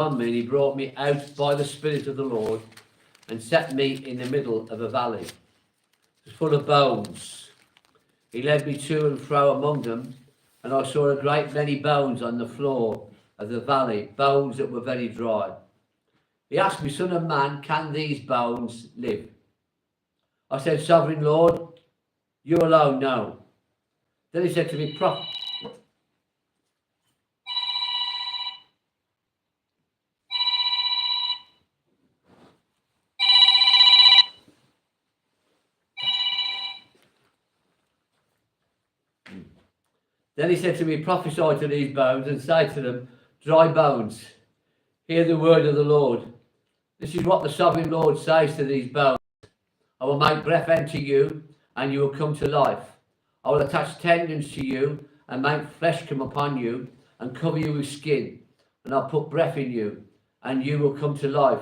on me, and he brought me out by the Spirit of the Lord and set me in the middle of a valley. It was full of bones. He led me to and fro among them, and I saw a great many bones on the floor of the valley, bones that were very dry. He asked me, Son of man, can these bones live? I said, Sovereign Lord, you alone know. Then he said to me, Prophet. Then he said to me, prophesy to these bones and say to them, dry bones, hear the word of the Lord. This is what the sovereign Lord says to these bones. I will make breath enter you, and you will come to life. I will attach tendons to you, and make flesh come upon you, and cover you with skin. And I'll put breath in you, and you will come to life.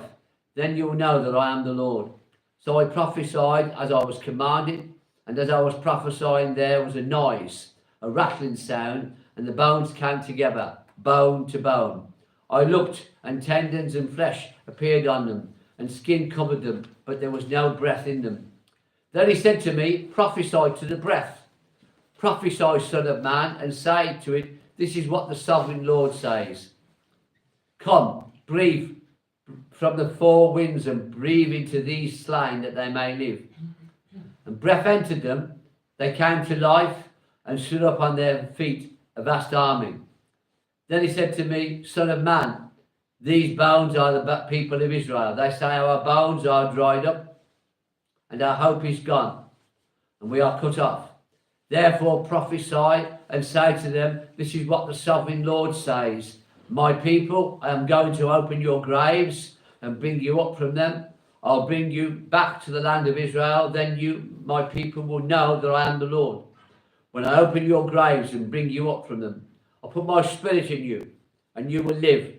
Then you will know that I am the Lord. So I prophesied as I was commanded, and as I was prophesying, there was a noise, a rattling sound, and the bones came together, bone to bone. I looked, and tendons and flesh appeared on them, and skin covered them, but there was no breath in them. Then he said to me, prophesy to the breath. Prophesy, Son of man, and say to it, this is what the sovereign Lord says. Come, breathe from the four winds, and breathe into these slain, that they may live. And breath entered them, they came to life, and stood up on their feet, a vast army. Then he said to me, Son of man, these bones are the people of Israel. They say our bones are dried up, and our hope is gone, and we are cut off. Therefore prophesy and say to them, this is what the sovereign Lord says. My people, I am going to open your graves and bring you up from them. I'll bring you back to the land of Israel. Then you, my people, will know that I am the Lord. When I open your graves and bring you up from them, I'll put my spirit in you, and you will live.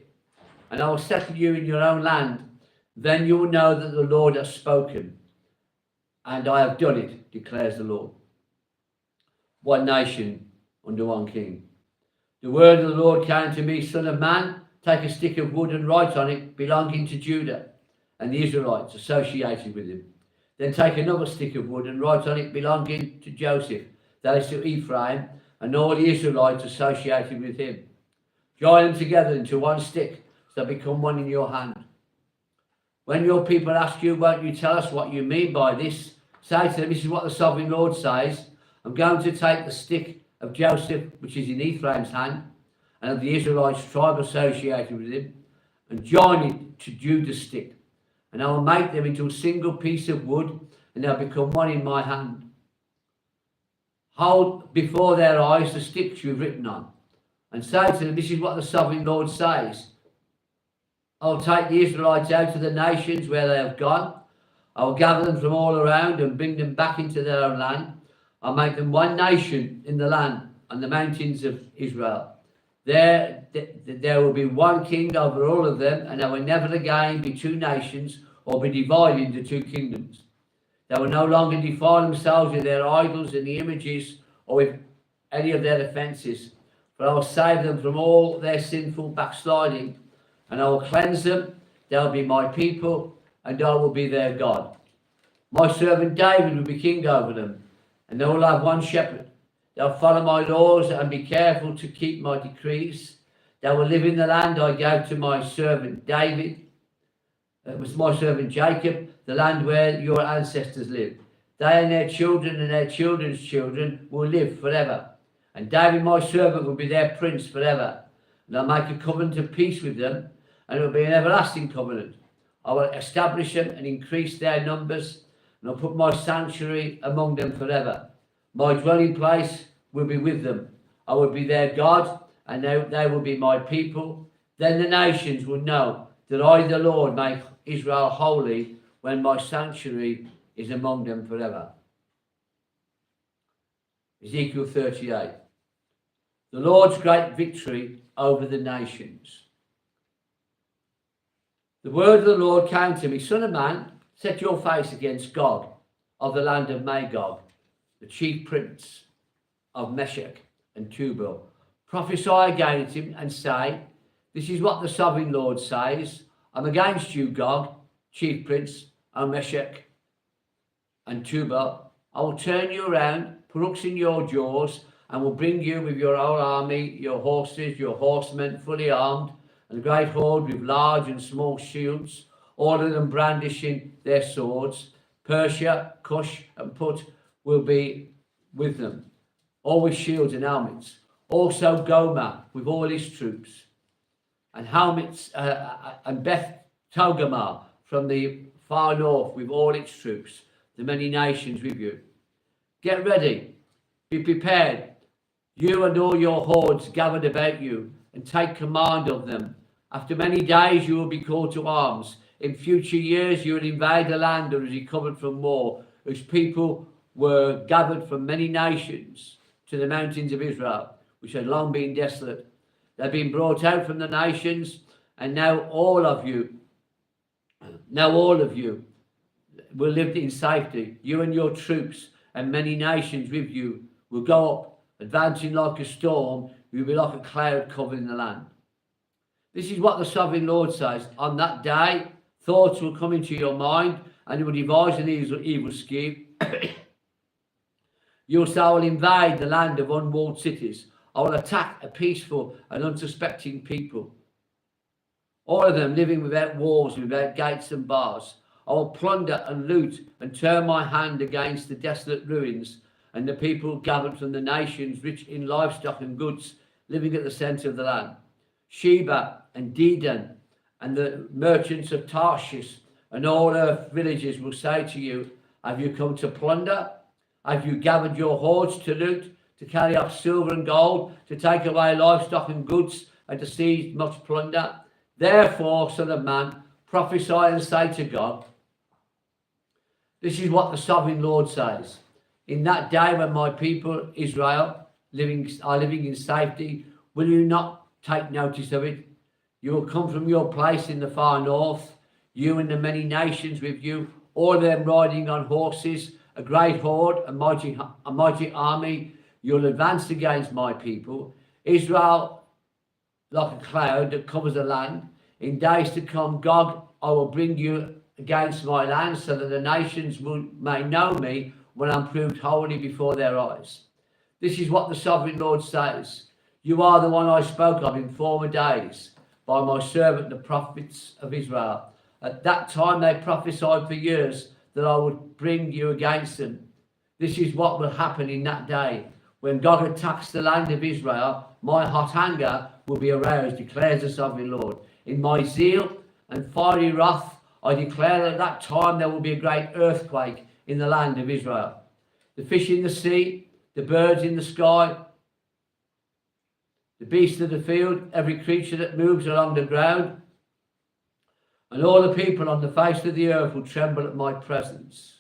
And I will settle you in your own land. Then you will know that the Lord has spoken, and I have done it, declares the Lord. One nation under one king. The word of the Lord came to me, Son of man, take a stick of wood and write on it, belonging to Judah and the Israelites associated with him. Then take another stick of wood and write on it, belonging to Joseph, that is to Ephraim, and all the Israelites associated with him. Join them together into one stick, so they become one in your hand. When your people ask you, won't you tell us what you mean by this? Say to them, this is what the sovereign Lord says. I'm going to take the stick of Joseph, which is in Ephraim's hand, and of the Israelites' tribe associated with him, and join it to Judah's stick. And I will make them into a single piece of wood, and they'll become one in my hand. Hold before their eyes the sticks you've written on, and say to them, this is what the sovereign Lord says. I'll take the Israelites out of the nations where they have gone. I will gather them from all around and bring them back into their own land. I'll make them one nation in the land, on the mountains of Israel. There will be one king over all of them, and there will never again be two nations or be divided into two kingdoms. They will no longer defile themselves with their idols and the images or with any of their offences, but I will save them from all their sinful backsliding, and I will cleanse them. They'll be my people, and I will be their God. My servant David will be king over them, and they will have one shepherd. They'll follow my laws and be careful to keep my decrees. They will live in the land I gave to my servant David. It was my servant Jacob, the land where your ancestors lived. They and their children and their children's children will live forever. And David, my servant, will be their prince forever. And I'll make a covenant of peace with them, and it will be an everlasting covenant. I will establish them and increase their numbers, and I'll put my sanctuary among them forever. My dwelling place will be with them. I will be their God, and they will be my people. Then the nations will know that I, the Lord, make Israel holy when my sanctuary is among them forever. Ezekiel 38. The Lord's great victory over the nations. The word of the Lord came to me, Son of man, set your face against Gog of the land of Magog, the chief prince of Meshech and Tubal. Prophesy against him and say, This is what the sovereign Lord says. I'm against you, Gog, chief prince, O Meshach and Tubal. I will turn you around, put hooks in your jaws, and will bring you with your whole army, your horses, your horsemen, fully armed, and a great horde with large and small shields, all of them brandishing their swords. Persia, Cush, and Put will be with them, all with shields and helmets. Also Gomer with all his troops, and helmets, and Beth Togarmah from the far north with all its troops, the many nations with you. Get ready, be prepared, you and all your hordes gathered about you, and take command of them. After many days you will be called to arms. In future years you will invade the land that was recovered from war, whose people were gathered from many nations to the mountains of Israel, which had long been desolate. They've been brought out from the nations, and now all of you will live in safety. You and your troops and many nations with you will go up, advancing like a storm. You will be like a cloud covering the land. This is what the sovereign Lord says. On that day, thoughts will come into your mind, and you will devise an evil scheme. You also will invade the land of unwalled cities. I will attack a peaceful and unsuspecting people, all of them living without walls, without gates and bars. I will plunder and loot and turn my hand against the desolate ruins and the people gathered from the nations, rich in livestock and goods, living at the centre of the land. Sheba and Dedan and the merchants of Tarshish and all earth villages will say to you, have you come to plunder? Have you gathered your hoards to loot, to carry off silver and gold, to take away livestock and goods, and to seize much plunder? Therefore, son of man, prophesy and say to God, this is what the sovereign Lord says. In that day when my people Israel are living in safety, will you not take notice of it? You will come from your place in the far north, you and the many nations with you, all of them riding on horses, a great horde, a mighty army. You'll advance against my people, Israel, like a cloud that covers the land. In days to come, Gog, I will bring you against my land, so that the nations may know me when I'm proved holy before their eyes. This is what the sovereign Lord says. You are the one I spoke of in former days by my servant, the prophets of Israel. At that time they prophesied for years that I would bring you against them. This is what will happen in that day. When God attacks the land of Israel, my hot anger will be aroused, declares the sovereign Lord. In my zeal and fiery wrath, I declare that at that time there will be a great earthquake in the land of Israel. The fish in the sea, the birds in the sky, the beasts of the field, every creature that moves along the ground, and all the people on the face of the earth will tremble at my presence.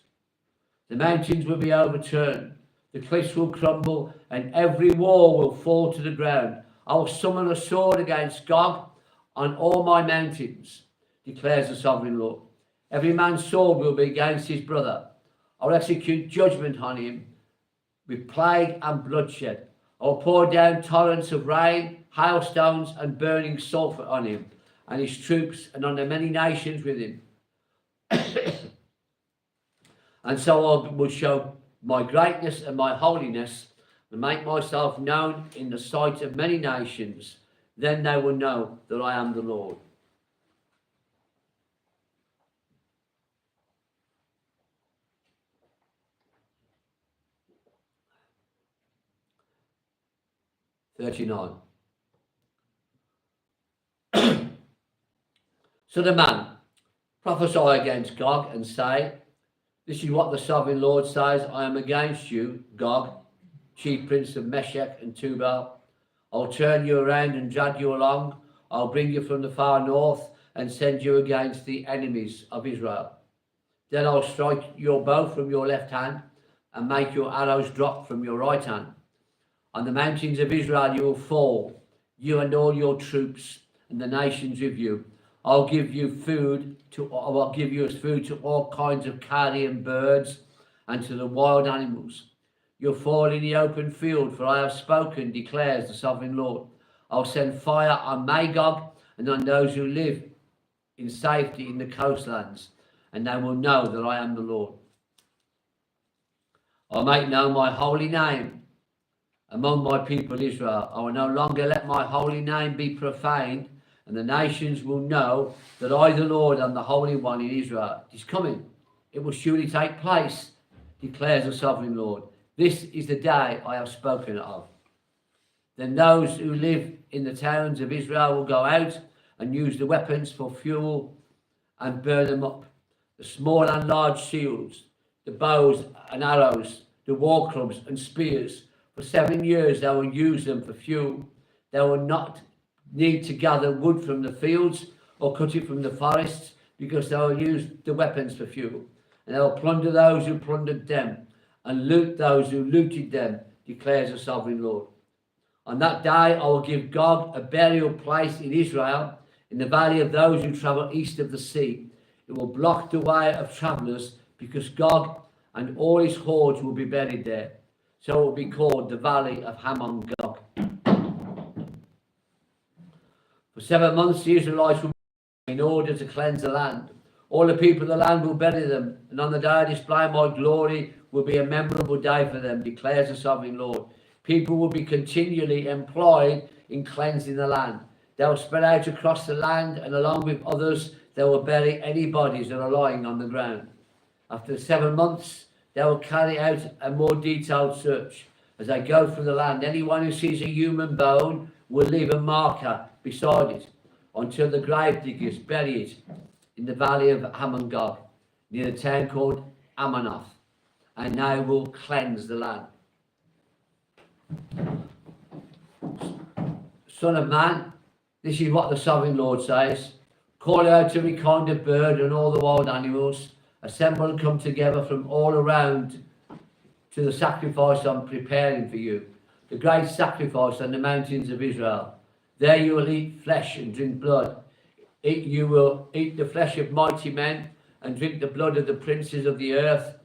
The mountains will be overturned, the cliffs will crumble, and every wall will fall to the ground. I will summon a sword against Gog on all my mountains, declares the sovereign Lord. Every man's sword will be against his brother. I will execute judgment on him with plague and bloodshed. I will pour down torrents of rain, hailstones, and burning sulphur on him and his troops, and on the many nations with him. And so I will show my greatness and my holiness, and make myself known in the sight of many nations. Then they will know that I am the Lord. (39) So the man, prophesy against Gog and say, this is what the sovereign Lord says, I am against you, Gog, chief prince of Meshach and Tubal. I'll turn you around and drag you along. I'll bring you from the far north and send you against the enemies of Israel. Then I'll strike your bow from your left hand and make your arrows drop from your right hand. On the mountains of Israel you will fall, you and all your troops and the nations with you. I'll give you as food to all kinds of carrion birds and to the wild animals. You'll fall in the open field, for I have spoken, declares the sovereign Lord. I'll send fire on Magog and on those who live in safety in the coastlands, and they will know that I am the Lord. I'll make known my holy name among my people Israel. I will no longer let my holy name be profaned, and the nations will know that I, the Lord, am the Holy One in Israel. It is coming. It will surely take place, declares the Sovereign Lord. This is the day I have spoken of. Then those who live in the towns of Israel will go out and use the weapons for fuel and burn them up. The small and large shields, the bows and arrows, the war clubs and spears. For 7 years they will use them for fuel. They will not need to gather wood from the fields or cut it from the forests, because they will use the weapons for fuel. And they will plunder those who plundered them and loot those who looted them, declares the Sovereign Lord. On that day I will give Gog a burial place in Israel, in the valley of those who travel east of the sea. It will block the way of travellers, because Gog and all his hordes will be buried there. So it will be called the Valley of Hamon Gog. For 7 months the Israelites will be in order to cleanse the land. All the people of the land will bury them, and on the day I display my glory will be a memorable day for them, declares the Sovereign Lord. People will be continually employed in cleansing the land. They will spread out across the land, and along with others they will bury any bodies that are lying on the ground. After 7 months they will carry out a more detailed search. As they go through the land, anyone who sees a human bone will leave a marker beside it until the grave diggers bury it in the valley of Hamon Gog, near the town called Ammonoth, and they will cleanse the land. Son of man, this is what the Sovereign Lord says. Call out every kind of bird and all the wild animals. Assemble and come together from all around to the sacrifice I'm preparing for you, the great sacrifice on the mountains of Israel. There you will eat flesh and drink blood. You will eat the flesh of mighty men and drink the blood of the princes of the earth,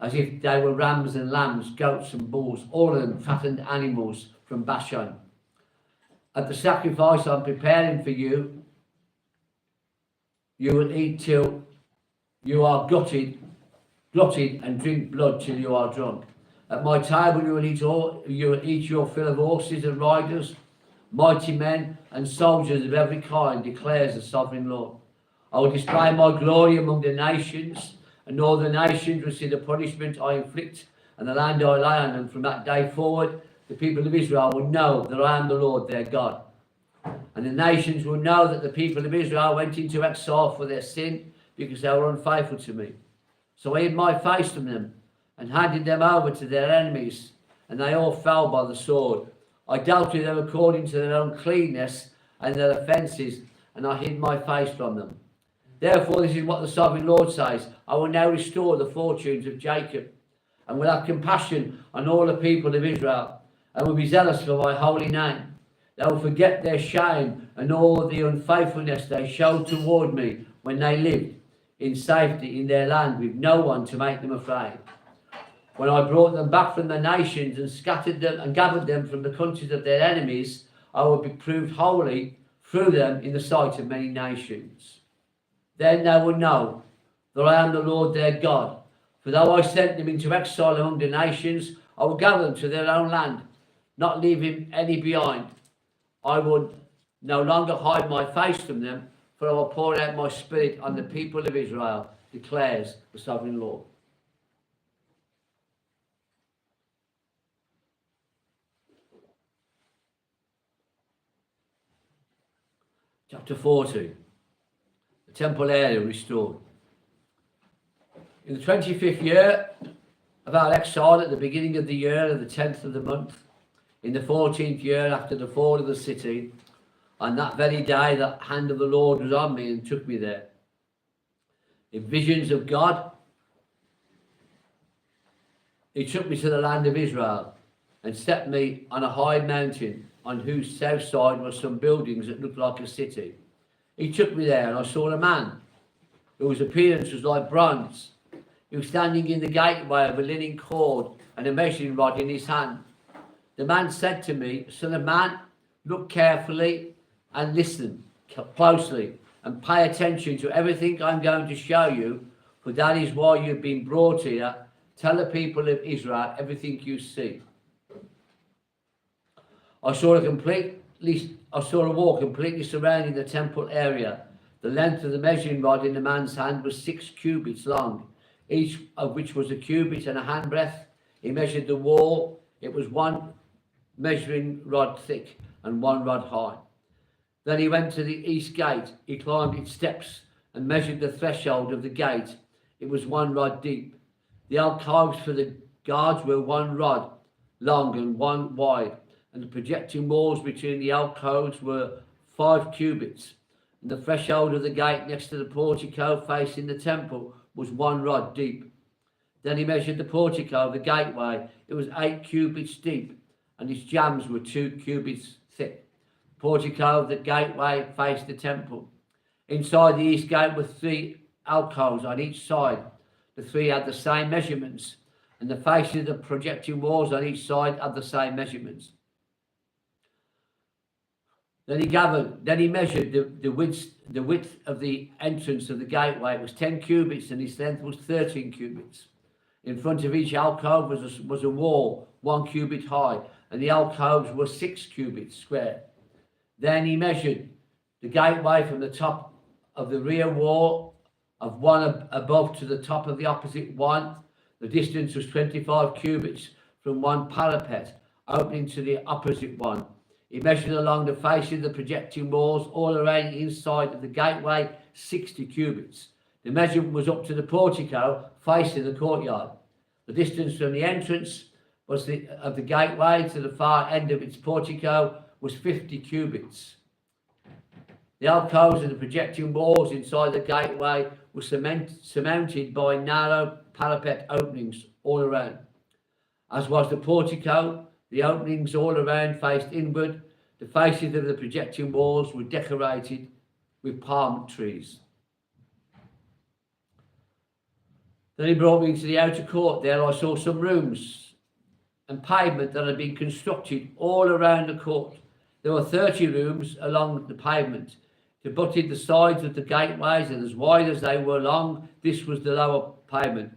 as if they were rams and lambs, goats and bulls, all of them fattened animals from Bashan. At the sacrifice I'm preparing for you, you will eat till you are glutted, and drink blood till you are drunk. At my table you will eat your fill of horses and riders, mighty men and soldiers of every kind, declares the Sovereign Lord. I will display my glory among the nations, and all the nations will see the punishment I inflict and the land I lay on them. From that day forward, the people of Israel will know that I am the Lord their God. And the nations will know that the people of Israel went into exile for their sin, because they were unfaithful to me. So I hid my face from them and handed them over to their enemies, and they all fell by the sword. I dealt with them according to their uncleanness and their offences, and I hid my face from them. Therefore, this is what the Sovereign Lord says. I will now restore the fortunes of Jacob, and will have compassion on all the people of Israel, and will be zealous for my holy name. They will forget their shame and all the unfaithfulness they showed toward me when they lived in safety in their land with no one to make them afraid. When I brought them back from the nations and scattered them and gathered them from the countries of their enemies, I will be proved holy through them in the sight of many nations. Then they will know that I am the Lord their God. For though I sent them into exile among the nations, I will gather them to their own land, not leaving any behind. I will no longer hide my face from them, for I will pour out my spirit on the people of Israel, declares the Sovereign Lord. Chapter 40. The temple area restored. In the 25th year of our exile, at the beginning of the year of the 10th of the month, in the 14th year after the fall of the city, on that very day the hand of the Lord was on me and took me there. In visions of God, he took me to the land of Israel and set me on a high mountain on whose south side were some buildings that looked like a city. He took me there and I saw a man whose appearance was like bronze. He was standing in the gateway with a linen cord and a measuring rod in his hand. The man said to me, Son of man, look carefully and listen. closely and pay attention to everything I'm going to show you, for that is why you've been brought here. Tell the people of Israel everything you see. I saw a wall completely surrounding the temple area. The length of the measuring rod in the man's hand was 6 cubits long, each of which was a cubit and a handbreadth. He measured the wall. It was 1 measuring rod thick and 1 rod high. Then he went to the east gate. He climbed its steps and measured the threshold of the gate. It was 1 rod deep. The alcoves for the guards were 1 rod long and 1 wide, and the projecting walls between the alcoves were 5 cubits. And the threshold of the gate next to the portico facing the temple was 1 rod deep. Then he measured the portico of the gateway. It was 8 cubits deep, and its jambs were 2 cubits thick. The portico of the gateway faced the temple. Inside the east gate were 3 alcoves on each side. The 3 had the same measurements, and the faces of the projecting walls on each side had the same measurements. Then he measured the width of the entrance of the gateway. It was 10 cubits, and its length was 13 cubits. In front of each alcove was a wall 1 cubit high, and the alcoves were 6 cubits square. Then he measured the gateway from the top of the rear wall of one above to the top of the opposite one. The distance was 25 cubits from one parapet opening to the opposite one. He measured along the face of the projecting walls all around the inside of the gateway 60 cubits. The measurement was up to the portico facing the courtyard. The distance from the entrance of the gateway to the far end of its portico was 50 cubits. The alcoves and the projecting walls inside the gateway were surmounted by narrow parapet openings all around. As was the portico, the openings all around faced inward. The faces of the projecting walls were decorated with palm trees. Then he brought me into the outer court. There I saw some rooms and pavement that had been constructed all around the court. There were 30 rooms along the pavement. They butted the sides of the gateways, and as wide as they were long, this was the lower pavement.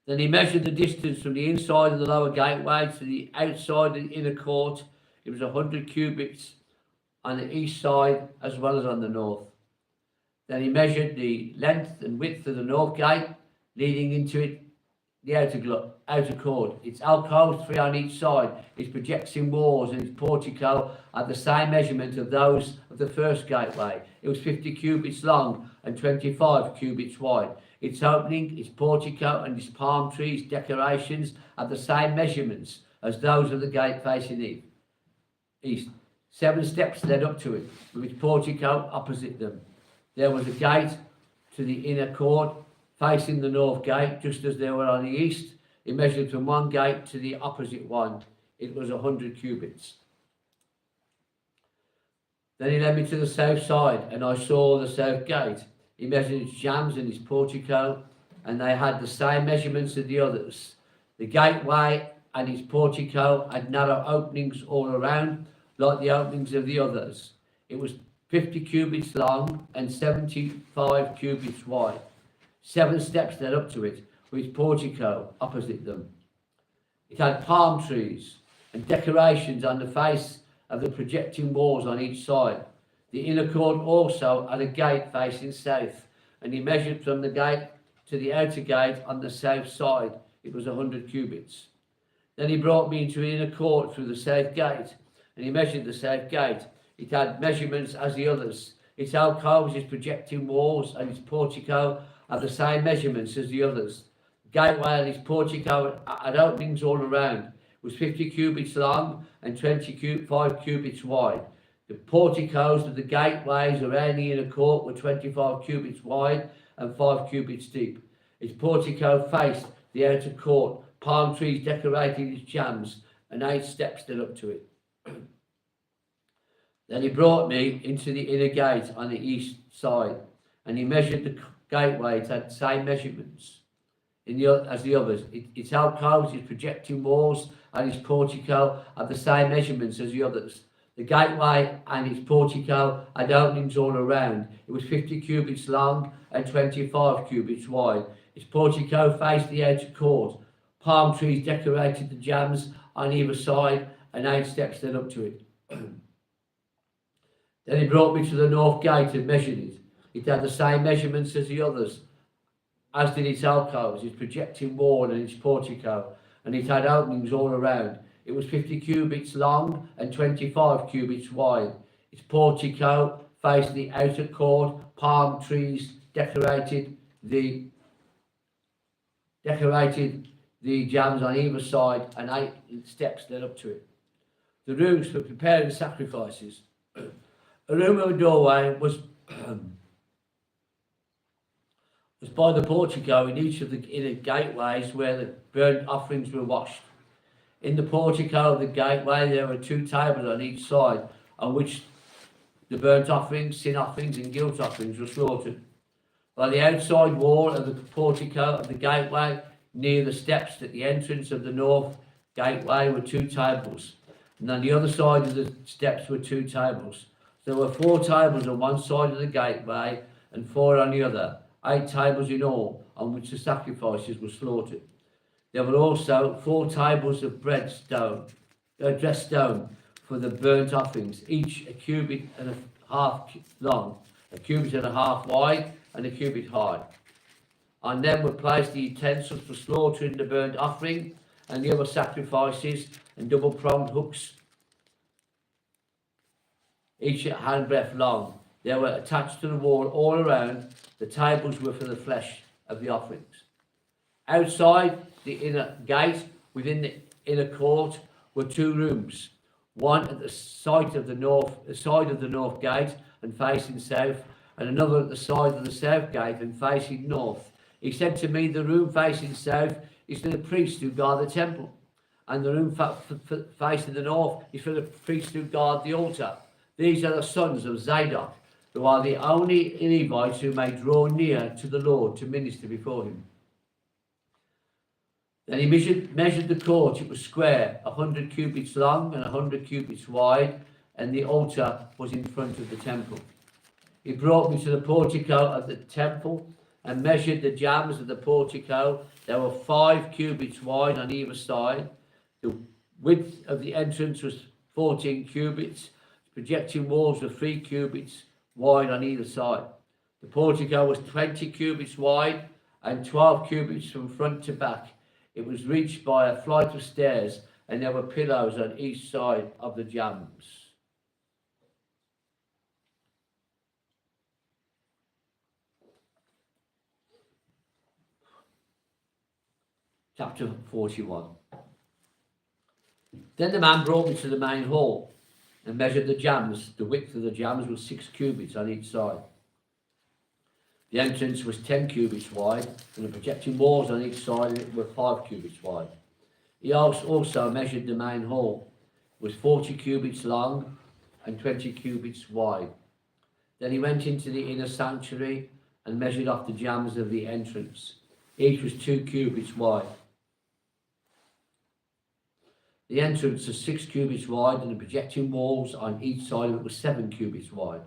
Then he measured the distance from the inside of the lower gateway to the outside of the inner court. It was 100 cubits on the east side as well as on the north. Then he measured the length and width of the north gate leading into it, the outer court. Its alcoves, 3 on each side, its projecting walls and its portico had the same measurement of those of the first gateway. It was 50 cubits long and 25 cubits wide. Its opening, its portico and its palm trees decorations had the same measurements as those of the gate facing east. 7 steps led up to it, with its portico opposite them. There was a gate to the inner court facing the north gate, just as they were on the east. He measured from one gate to the opposite one. It was 100 cubits. Then he led me to the south side, and I saw the south gate. He measured its jambs and its portico, and they had the same measurements as the others. The gateway and its portico had narrow openings all around, like the openings of the others. It was 50 cubits long and 75 cubits wide. 7 steps led up to it, with its portico opposite them. It had palm trees and decorations on the face of the projecting walls on each side. The inner court also had a gate facing south, and he measured from the gate to the outer gate on the south side. It was 100 cubits. Then he brought me into the inner court through the south gate, and he measured the south gate. It had measurements as the others. Its alcoves, its projecting walls, and its portico had the same measurements as the others. The gateway and its portico had openings all around. It was 50 cubits long and 25 cubits wide. The porticos of the gateways around the inner court were 25 cubits wide and 5 cubits deep. Its portico faced the outer court. Palm trees decorated its jambs, and 8 steps led up to it. Then he brought me into the inner gate on the east side, and he measured the gateway. It had the same measurements as the others. Its alcoves, its projecting walls, and its portico had the same measurements as the others. The gateway and its portico had openings all around. It was 50 cubits long and 25 cubits wide. Its portico faced the outer court. Palm trees decorated the jambs on either side, and 8 steps led up to it. Then he brought me to the north gate and measured it. It had the same measurements as the others, as did its alcoves, its projecting wall and its portico, and it had openings all around. It was 50 cubits long and 25 cubits wide. Its portico faced the outer court. Palm trees decorated the jambs on either side, and 8 steps led up to it. The rooms for preparing sacrifices. A room of a doorway was by the portico in each of the inner gateways where the burnt offerings were washed. In the portico of the gateway there were 2 tables on each side on which the burnt offerings, sin offerings and guilt offerings were slaughtered. By the outside wall of the portico of the gateway, near the steps at the entrance of the north gateway, were 2 tables, and on the other side of the steps were 2 tables. There were 4 tables on one side of the gateway and 4 on the other, 8 tables in all, on which the sacrifices were slaughtered. There were also 4 tables of dressed stone for the burnt offerings, each a cubit and a half long, a cubit and a half wide, and a cubit high. On them were placed the utensils for slaughtering the burnt offering and the other sacrifices, and double-pronged hooks, each a handbreadth long. They were attached to the wall all around. The tables were for the flesh of the offerings. Outside the inner gate, within the inner court, were 2 rooms, one at the side of the north gate and facing south, and another at the side of the south gate and facing north. He said to me, the room facing south is for the priests who guard the temple, and the room facing the north is for the priests who guard the altar. These are the sons of Zadok, who are the only Levites who may draw near to the Lord to minister before him. Then he measured the court. It was square, 100 cubits long and 100 cubits wide, and the altar was in front of the temple. He brought me to the portico of the temple and measured the jambs of the portico. There were 5 cubits wide on either side. The width of the entrance was 14 cubits. The projecting walls were 3 cubits wide on either side. The portico was 20 cubits wide and 12 cubits from front to back. It was reached by a flight of stairs, and there were pillars on each side of the jambs. Chapter 41. Then the man brought me to the main hall and measured the jambs. The width of the jambs was 6 cubits on each side. The entrance was 10 cubits wide, and the projecting walls on each side were 5 cubits wide. He also measured the main hall. It was 40 cubits long and 20 cubits wide. Then he went into the inner sanctuary and measured off the jambs of the entrance. Each was 2 cubits wide. The entrance was 6 cubits wide, and the projecting walls on each side of it were 7 cubits wide.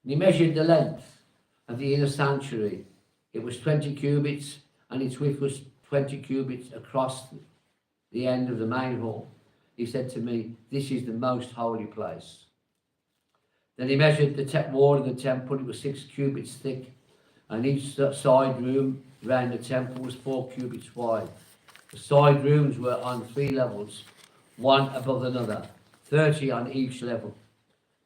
And he measured the length of the inner sanctuary. It was 20 cubits, and its width was 20 cubits across the end of the main hall. He said to me, "This is the most holy place." Then he measured the wall of the temple. It was 6 cubits thick, and each side room round the temple was 4 cubits wide. The side rooms were on 3 levels, one above another, 30 on each level.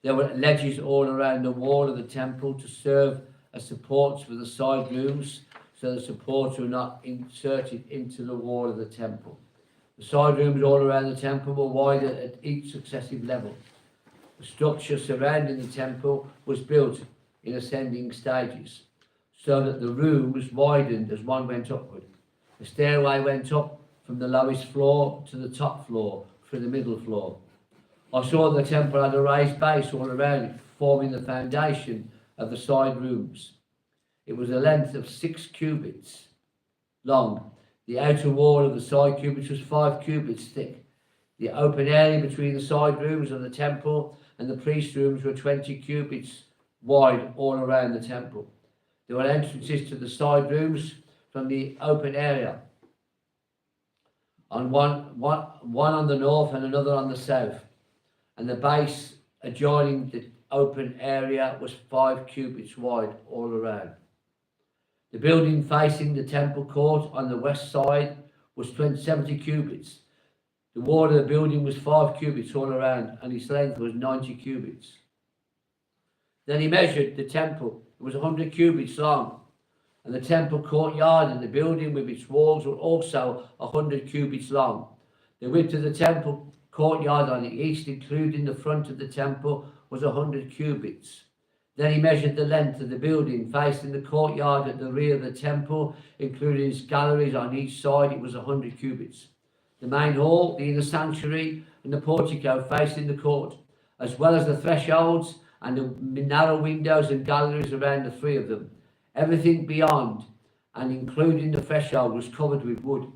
There were ledges all around the wall of the temple to serve as supports for the side rooms, so the supports were not inserted into the wall of the temple. The side rooms all around the temple were wider at each successive level. The structure surrounding the temple was built in ascending stages, so that the rooms widened as one went upward. The stairway went up from the lowest floor to the top floor through the middle floor. I saw the temple had a raised base all around it, forming the foundation of the side rooms. It was a length of 6 cubits long. The outer wall of the side cubits was 5 cubits thick. The open area between the side rooms of the temple and the priest rooms were 20 cubits wide all around the temple. There were entrances to the side rooms from the open area, on one on the north and another on the south, and the base adjoining the open area was 5 cubits wide all around. The building facing the temple court on the west side was 70 cubits. The wall of the building was 5 cubits all around, and its length was 90 cubits. Then he measured the temple. It was 100 cubits long, and the temple courtyard and the building with its walls were also 100 cubits long. The width of the temple courtyard on the east, including the front of the temple, was 100 cubits. Then he measured the length of the building facing the courtyard at the rear of the temple, including its galleries on each side. It was 100 cubits. The main hall, the inner sanctuary, and the portico facing the court, as well as the thresholds and the narrow windows and galleries around the 3 of them. Everything beyond and including the threshold was covered with wood.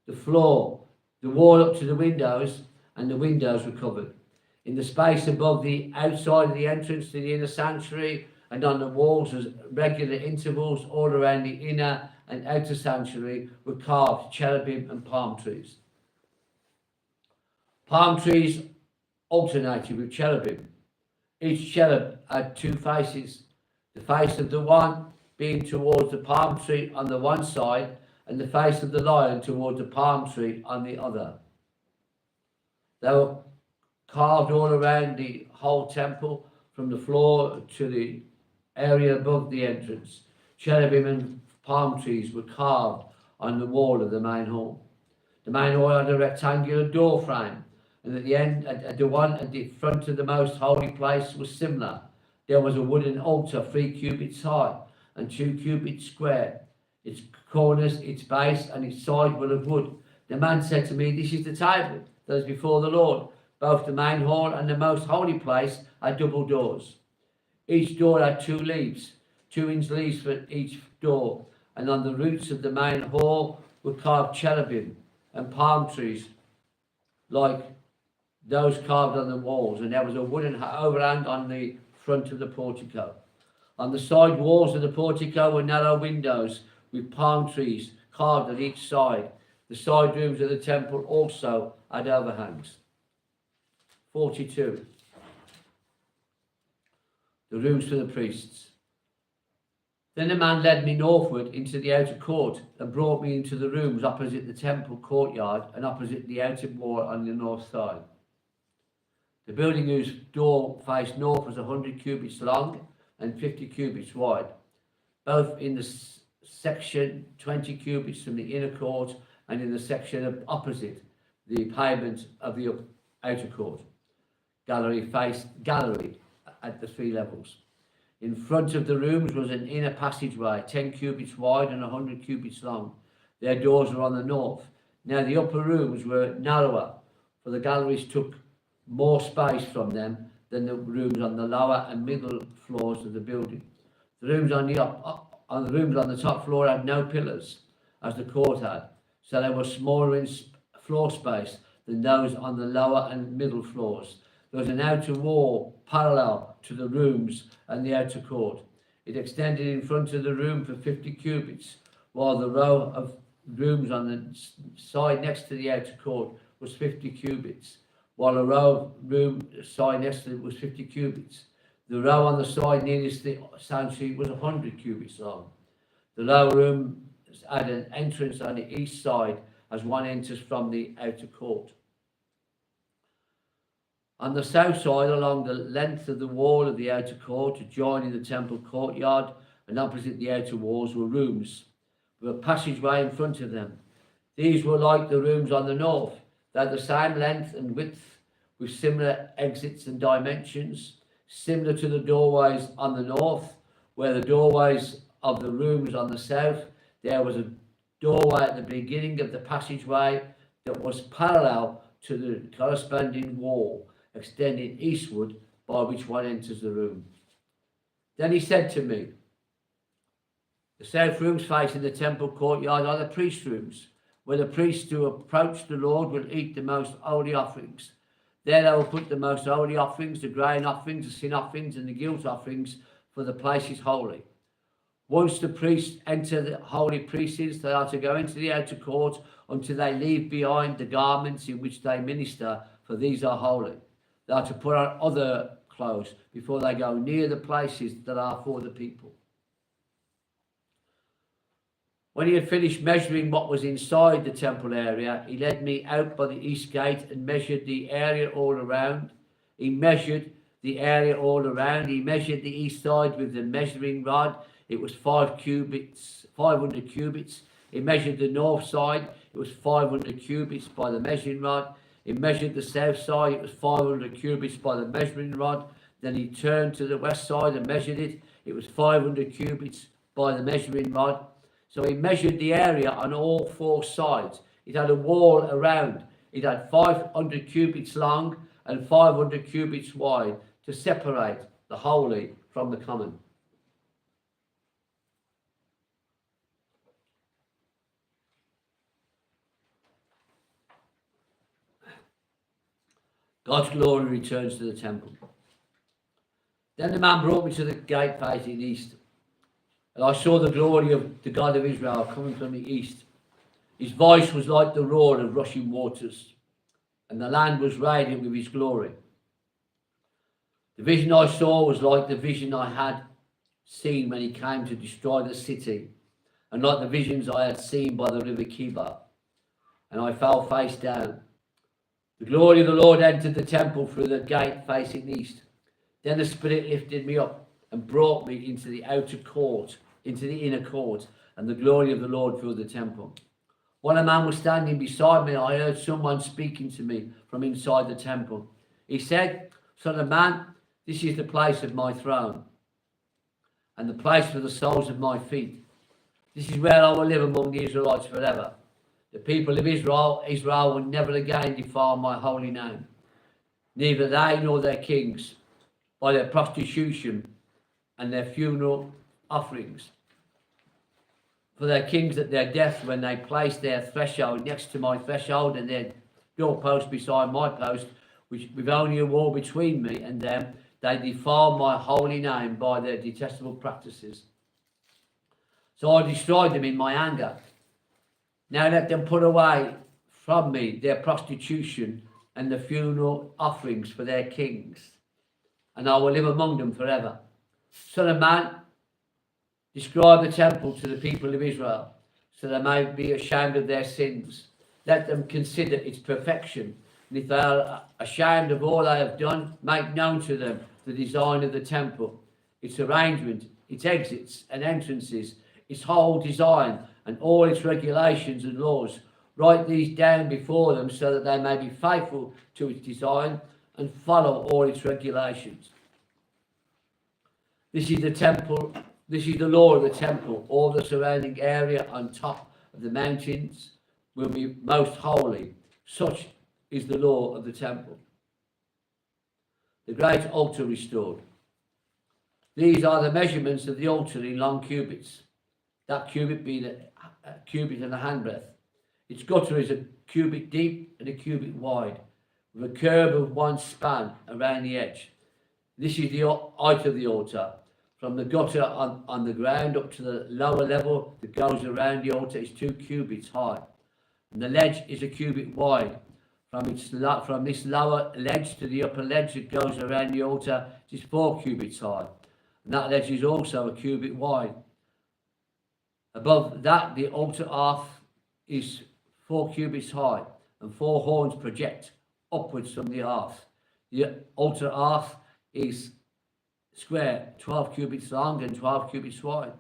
The floor, the wall up to the windows, and the windows were covered. In the space above the outside of the entrance to the inner sanctuary and on the walls as regular intervals all around the inner and outer sanctuary were carved cherubim and palm trees. Palm trees alternated with cherubim. Each cherub had 2 faces, the face of the one being towards the palm tree on the one side and the face of the lion towards the palm tree on the other. They were carved all around the whole temple, from the floor to the area above the entrance. Cherubim and palm trees were carved on the wall of the main hall. The main hall had a rectangular door frame, and at the end, at the one at the front of the most holy place was similar. There was a wooden altar 3 cubits high and 2 cubits square. Its corners, its base, and its side were of wood. The man said to me, "This is the table that is before the Lord. Both the main hall and the most holy place had double doors. Each door had 2 leaves, 2-inch leaves for each door, and on the roots of the main hall were carved cherubim and palm trees like those carved on the walls, and there was a wooden overhang on the front of the portico. On the side walls of the portico were narrow windows with palm trees carved on each side. The side rooms of the temple also had overhangs." 42. The rooms for the priests. Then the man led me northward into the outer court and brought me into the rooms opposite the temple courtyard and opposite the outer wall on the north side. The building whose door faced north was 100 cubits long and 50 cubits wide, both in the section 20 cubits from the inner court and in the section opposite the pavement of the outer court. Gallery at the 3 levels. In front of the rooms was an inner passageway, 10 cubits wide and 100 cubits long. Their doors were on the north. Now the upper rooms were narrower, for the galleries took more space from them than the rooms on the lower and middle floors of the building. The rooms on the top floor had no pillars, as the court had, so they were smaller in floor space than those on the lower and middle floors. There was an outer wall parallel to the rooms and the outer court. It extended in front of the room for 50 cubits, while the row of rooms on the side next to the outer court was 50 cubits, while a row of room side next to it was 50 cubits. The row on the side nearest the sanctuary was 100 cubits long. The lower room had an entrance on the east side as one enters from the outer court. On the south side, along the length of the wall of the outer court, adjoining the temple courtyard and opposite the outer walls, were rooms with a passageway in front of them. These were like the rooms on the north. They had the same length and width, with similar exits and dimensions, similar to the doorways on the north, where the doorways of the rooms on the south. There was a doorway at the beginning of the passageway that was parallel to the corresponding wall, extending eastward, by which one enters the room. Then he said to me, "The south rooms facing the temple courtyard are the priest rooms, where the priests who approach the Lord will eat the most holy offerings. There they will put the most holy offerings, the grain offerings, the sin offerings, and the guilt offerings, for the place is holy. Once the priests enter the holy precincts, they are to go into the outer court until they leave behind the garments in which they minister, for these are holy. They are to put on other clothes before they go near the places that are for the people. When he had finished measuring what was inside the temple area, he led me out by the east gate and measured the area all around. He measured the area all around. He measured the east side with the measuring rod. It was 500 cubits. He measured the north side. It was 500 cubits by the measuring rod. He measured the south side. It was 500 cubits by the measuring rod. Then he turned to the west side and measured it. It was 500 cubits by the measuring rod. So he measured the area on all four sides. It had a wall around. It had 500 cubits long and 500 cubits wide to separate the holy from the common. God's glory returns to the temple. Then the man brought me to the gate facing east, and I saw the glory of the God of Israel coming from the east. His voice was like the roar of rushing waters, and the land was radiant with his glory. The vision I saw was like the vision I had seen when he came to destroy the city, and like the visions I had seen by the river Kibar, and I fell face down. The glory of the Lord entered the temple through the gate facing east. Then the Spirit lifted me up and brought me into the outer court, into the inner court, and the glory of the Lord filled the temple. While a man was standing beside me, I heard someone speaking to me from inside the temple. He said, "Son of man, this is the place of my throne, and the place for the soles of my feet. This is where I will live among the Israelites forever. The people of Israel will never again defile my holy name, neither they nor their kings, by their prostitution and their funeral offerings. For their kings at their death, when they place their threshold next to my threshold and their doorpost beside my post, which with only a wall between me and them, they defile my holy name by their detestable practices. So I destroyed them in my anger. Now let them put away from me their prostitution and the funeral offerings for their kings, and I will live among them forever. Son of man, describe the temple to the people of Israel, so they may be ashamed of their sins. Let them consider its perfection, and if they are ashamed of all they have done, make known to them the design of the temple, its arrangement, its exits and entrances, its whole design, and all its regulations and laws. Write these down before them so that they may be faithful to its design and follow all its regulations. This is the temple, this is the law of the temple. All the surrounding area on top of the mountains will be most holy. Such is the law of the temple. The great altar restored. These are the measurements of the altar in long cubits, that cubit being a cubit and a handbreadth. Its gutter is a cubit deep and a cubit wide, with a curve of one span around the edge. This is the height of the altar. From the gutter on the ground up to the lower level that goes around the altar is 2 cubits high, and the ledge is a cubit wide. From this lower ledge to the upper ledge that goes around the altar is 4 cubits high, and that ledge is also a cubit wide. Above that, the altar hearth is 4 cubits high, and 4 horns project upwards from the hearth. The altar hearth is square, 12 cubits long and 12 cubits wide.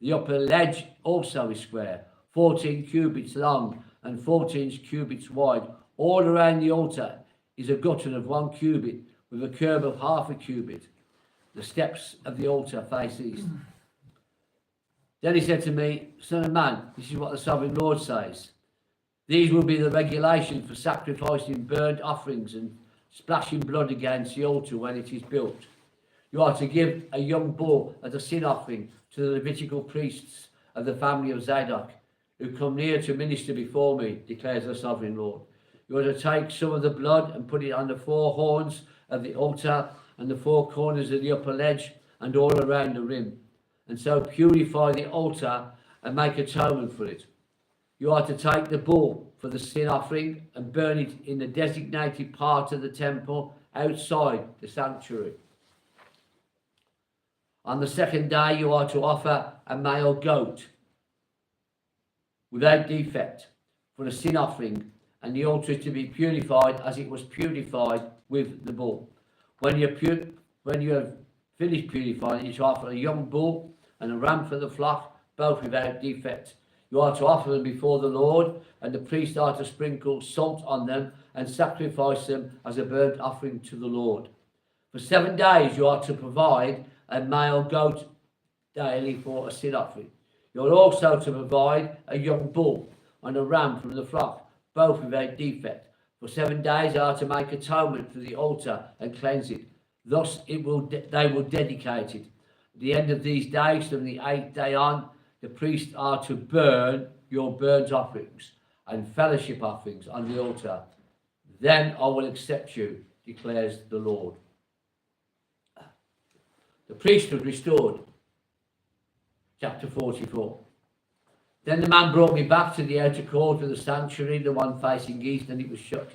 The upper ledge also is square, 14 cubits long and 14 cubits wide. All around the altar is a gutter of 1 cubit with a curve of half a cubit. The steps of the altar face east. Then he said to me, "Son of man, this is what the sovereign Lord says. These will be the regulations for sacrificing burnt offerings and splashing blood against the altar when it is built. You are to give a young bull as a sin offering to the Levitical priests of the family of Zadok. who come near to minister before me, declares the sovereign Lord. You are to take some of the blood and put it on the four horns of the altar and the four corners of the upper ledge and all around the rim, and so purify the altar and make atonement for it. You are to take the bull for the sin offering and burn it in the designated part of the temple outside the sanctuary. On the second day, you are to offer a male goat without defect for a sin offering, and the altar is to be purified as it was purified with the bull. When you have finished purifying, you shall offer a young bull and a ram for the flock, both without defect. You are to offer them before the Lord, and the priests are to sprinkle salt on them and sacrifice them as a burnt offering to the Lord. For 7 days you are to provide a male goat daily for a sin offering. You are also to provide a young bull and a ram from the flock, both without defect. For 7 days you are to make atonement for the altar and cleanse it. Thus they will dedicate it. At the end of these days, from the 8th day on, the priests are to burn your burnt offerings and fellowship offerings on the altar. Then I will accept you, declares the Lord. The priesthood restored. Chapter 44. Then the man brought me back to the outer court of the sanctuary, the one facing east, and it was shut.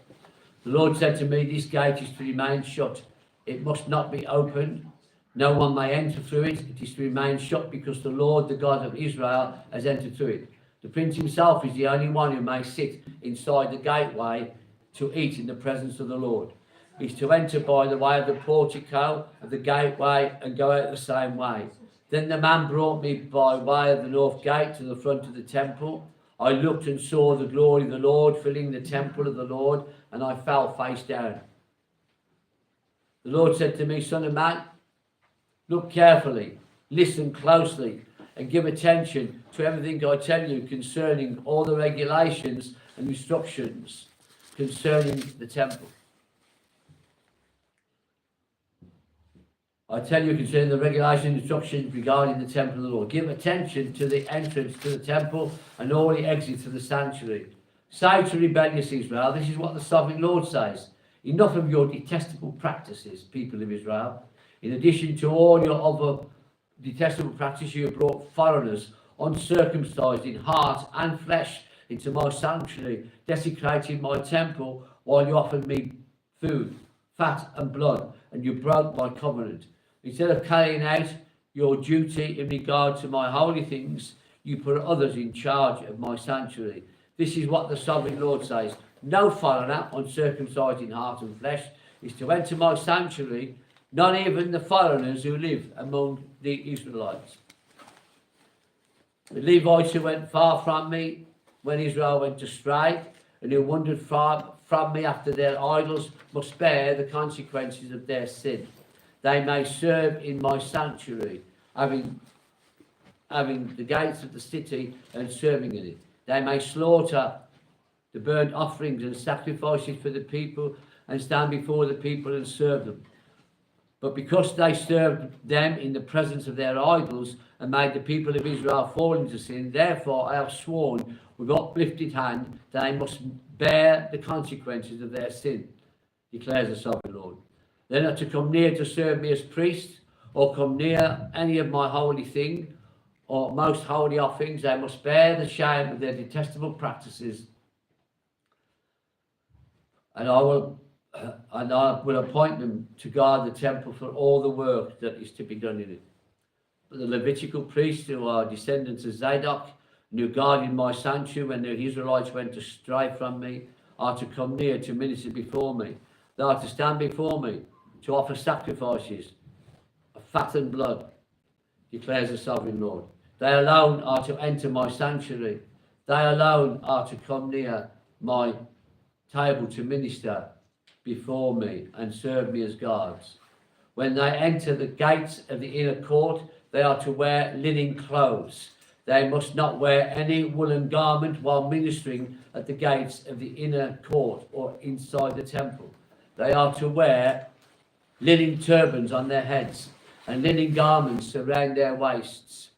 The Lord said to me, this gate is to remain shut. It must not be opened. No one may enter through it. It is to remain shut because the Lord, the God of Israel, has entered through it. The prince himself is the only one who may sit inside the gateway to eat in the presence of the Lord. He is to enter by the way of the portico of the gateway and go out the same way. Then the man brought me by way of the north gate to the front of the temple. I looked and saw the glory of the Lord filling the temple of the Lord, and I fell face down. The Lord said to me, Son of man, look carefully, listen closely, and give attention to everything I tell you concerning all the regulations and instructions concerning the temple. I tell you concerning the regulations and instructions regarding the temple of the Lord. Give attention to the entrance to the temple and all the exits of the sanctuary. Say to rebellious Israel, this is what the sovereign Lord says. Enough of your detestable practices, people of Israel. In addition to all your other detestable practices, you have brought foreigners, uncircumcised in heart and flesh, into my sanctuary, desecrating my temple while you offered me food, fat and blood, and you broke my covenant. Instead of carrying out your duty in regard to my holy things, you put others in charge of my sanctuary. This is what the sovereign Lord says. No foreigner, uncircumcised in heart and flesh, is to enter my sanctuary, not even the foreigners who live among the Israelites. The Levites who went far from me when Israel went astray, and who wandered far from me after their idols, must bear the consequences of their sin. They may serve in my sanctuary, having the gates of the city and serving in it. They may slaughter the burnt offerings and sacrifices for the people and stand before the people and serve them. But because they served them in the presence of their idols and made the people of Israel fall into sin, therefore I have sworn with uplifted hand that they must bear the consequences of their sin, declares the sovereign Lord. They're not to come near to serve me as priest or come near any of my holy thing or most holy offerings. They must bear the shame of their detestable practices. And I will appoint them to guard the temple for all the work that is to be done in it. But the Levitical priests, who are descendants of Zadok, and who guarded my sanctuary when the Israelites went astray from me, are to come near to minister before me. They are to stand before me to offer sacrifices of fat and blood, declares the sovereign Lord. They alone are to enter my sanctuary. They alone are to come near my table to minister before me and serve me as guards. When they enter the gates of the inner court, they are to wear linen clothes. They must not wear any woolen garment while ministering at the gates of the inner court or inside the temple. They are to wear linen turbans on their heads and linen garments around their waists.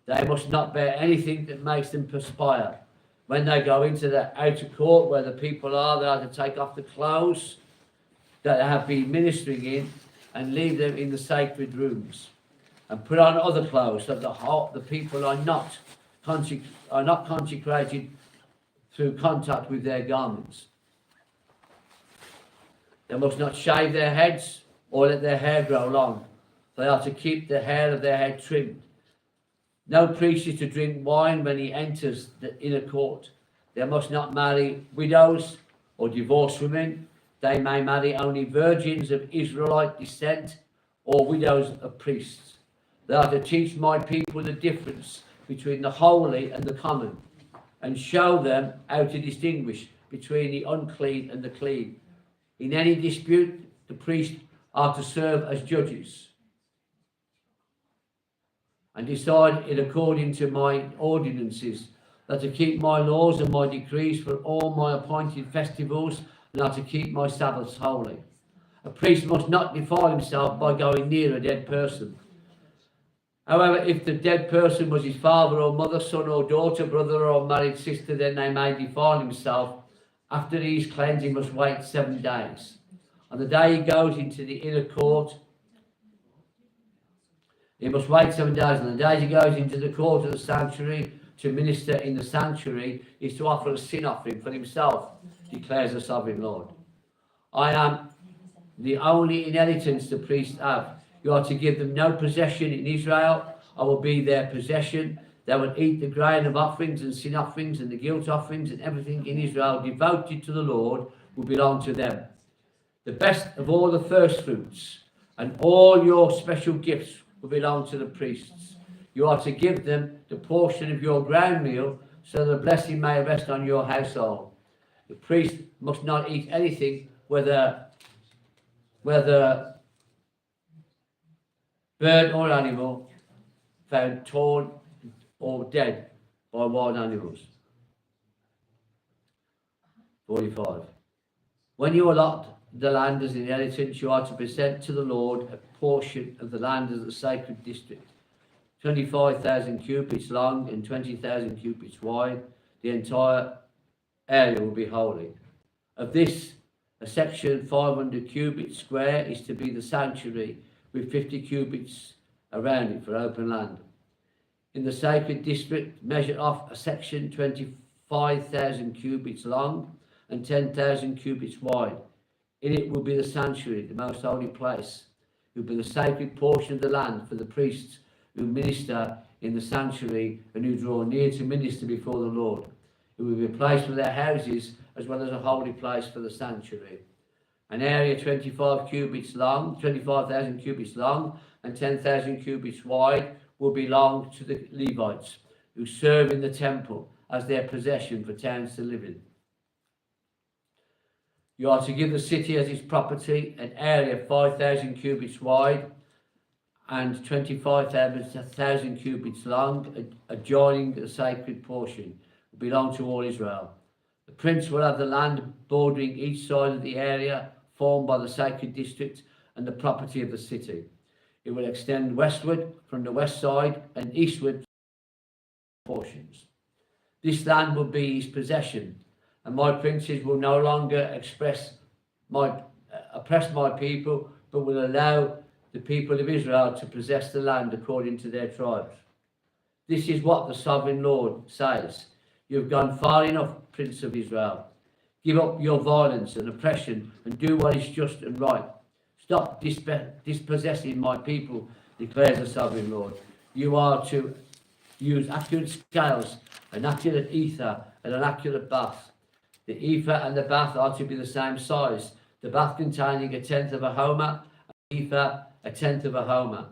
They must not bear anything that makes them perspire. When they go into the outer court where the people are, they are to take off the clothes that they have been ministering in and leave them in the sacred rooms, and put on other clothes, so the people are not consecrated through contact with their garments. They must not shave their heads or let their hair grow long. They are to keep the hair of their head trimmed. No priest is to drink wine when he enters the inner court. They must not marry widows or divorced women. They may marry only virgins of Israelite descent or widows of priests. They are to teach my people the difference between the holy and the common, and show them how to distinguish between the unclean and the clean. In any dispute, the priests are to serve as judges and decide in according to my ordinances, that to keep my laws and my decrees for all my appointed festivals, and are to keep my Sabbaths holy. A priest must not defile himself by going near a dead person. However, if the dead person was his father or mother, son or daughter, brother or married sister, then they may defile himself. After he is cleansed, he must wait 7 days. On the day he goes into the inner court, he must wait 7 days. On the day he goes into the court of the sanctuary to minister in the sanctuary, is to offer a sin offering for himself, declares the sovereign Lord. I am the only inheritance the priests have. You are to give them no possession in Israel. I will be their possession. They will eat the grain of offerings and sin offerings and the guilt offerings, and everything in Israel devoted to the Lord will belong to them. The best of all the first fruits and all your special gifts will belong to the priests. You are to give them the portion of your ground meal, so the blessing may rest on your household. The priest must not eat anything, whether bird or animal, found torn or dead by wild animals. 45. When you allot the land as inheritance, you are to present to the Lord a portion of the land as a sacred district, 25,000 cubits long and 20,000 cubits wide. The entire area will be holy. Of this, a section 500 cubits square is to be the sanctuary, with 50 cubits around it for open land. In the sacred district, measure off a section 25,000 cubits long and 10,000 cubits wide. In it will be the sanctuary, the most holy place. It will be the sacred portion of the land for the priests who minister in the sanctuary and who draw near to minister before the Lord. It will be a place for their houses as well as a holy place for the sanctuary. An area 25,000 cubits long and 10,000 cubits wide will belong to the Levites who serve in the temple as their possession for towns to live in. You are to give the city as its property an area 5,000 cubits wide and 25,000 cubits long, adjoining the sacred portion, will belong to all Israel. The prince will have the land bordering each side of the area formed by the sacred district and the property of the city. It will extend westward from the west side and eastward portions. This land will be his possession, and my princes will no longer oppress my people, but will allow the people of Israel to possess the land according to their tribes. This is what the sovereign Lord says. You have gone far enough, Prince of Israel. Give up your violence and oppression and do what is just and right. Stop dispossessing my people, declares the sovereign Lord. You are to use accurate scales, an accurate ether, and an accurate bath. The ether and the bath are to be the same size, the bath containing 1/10 of a homer, and the ether 1/10 of a homer.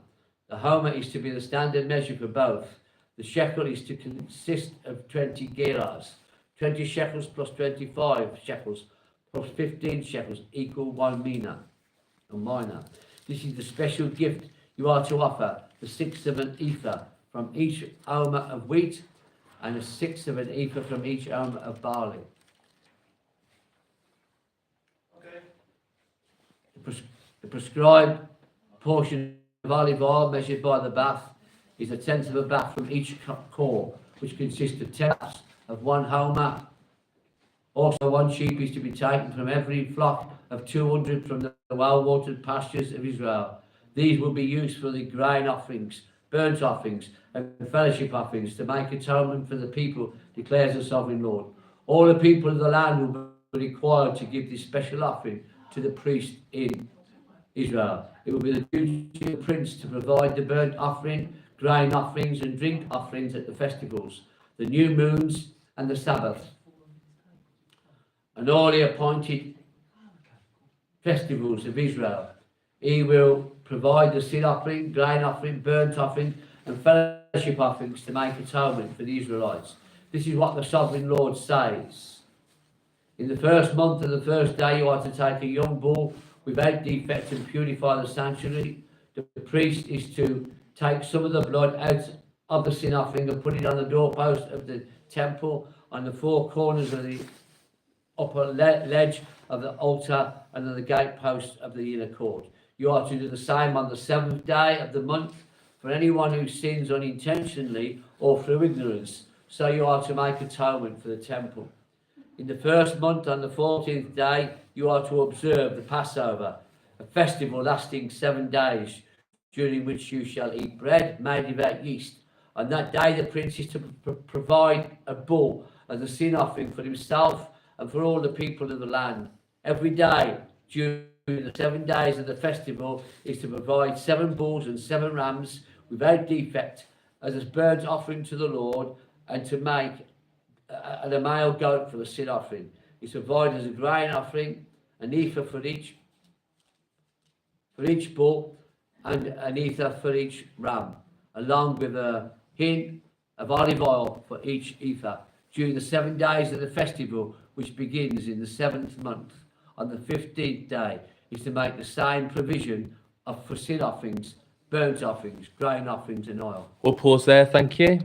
The homer is to be the standard measure for both. The shekel is to consist of 20 gerahs. 20 shekels plus 25 shekels plus 15 shekels equal 1 mina. This is the special gift you are to offer, the 1/6 of an ephah from each omer of wheat and a 1/6 of an ephah from each omer of barley. Okay. The prescribed portion of olive oil measured by the bath is a tenth of a bath from each core, which consists of 10 baths of 1 homer. Also 1 sheep is to be taken from every flock of 200 from the well-watered pastures of Israel. These will be used for the grain offerings, burnt offerings, and fellowship offerings to make atonement for the people, declares the sovereign Lord. All the people of the land will be required to give this special offering to the priest in Israel. It will be the duty of the prince to provide the burnt offering, grain offerings, and drink offerings at the festivals, the new moons, and the Sabbath, and all the appointed festivals of Israel. He will provide the sin offering, grain offering, burnt offering, and fellowship offerings to make atonement for the Israelites. This is what the sovereign Lord says. In the first month of the first day, you are to take a young bull without defect and purify the sanctuary. The priest is to take some of the blood out of the sin offering and put it on the doorpost of the temple, on the 4 corners of the upper ledge of the altar, and on the gatepost of the inner court. You are to do the same on the 7th day of the month for anyone who sins unintentionally or through ignorance. So you are to make atonement for the temple. In the first month, on the 14th day, you are to observe the Passover, a festival lasting 7 days, during which you shall eat bread made without yeast. On that day, the prince is to provide a bull as a sin offering for himself and for all the people of the land. Every day during the 7 days of the festival is to provide 7 bulls and 7 rams without defect as a burnt offering to the Lord, and to make a male goat for the sin offering. It's provided as a grain offering, an ephah for each bull, and an ephah for each ram, along with a hin of olive oil for each ephah, during the 7 days of the festival, which begins in the 7th month. On the 15th day is to make the same provision for sin offerings, burnt offerings, grain offerings, and oil. We'll pause there, thank you.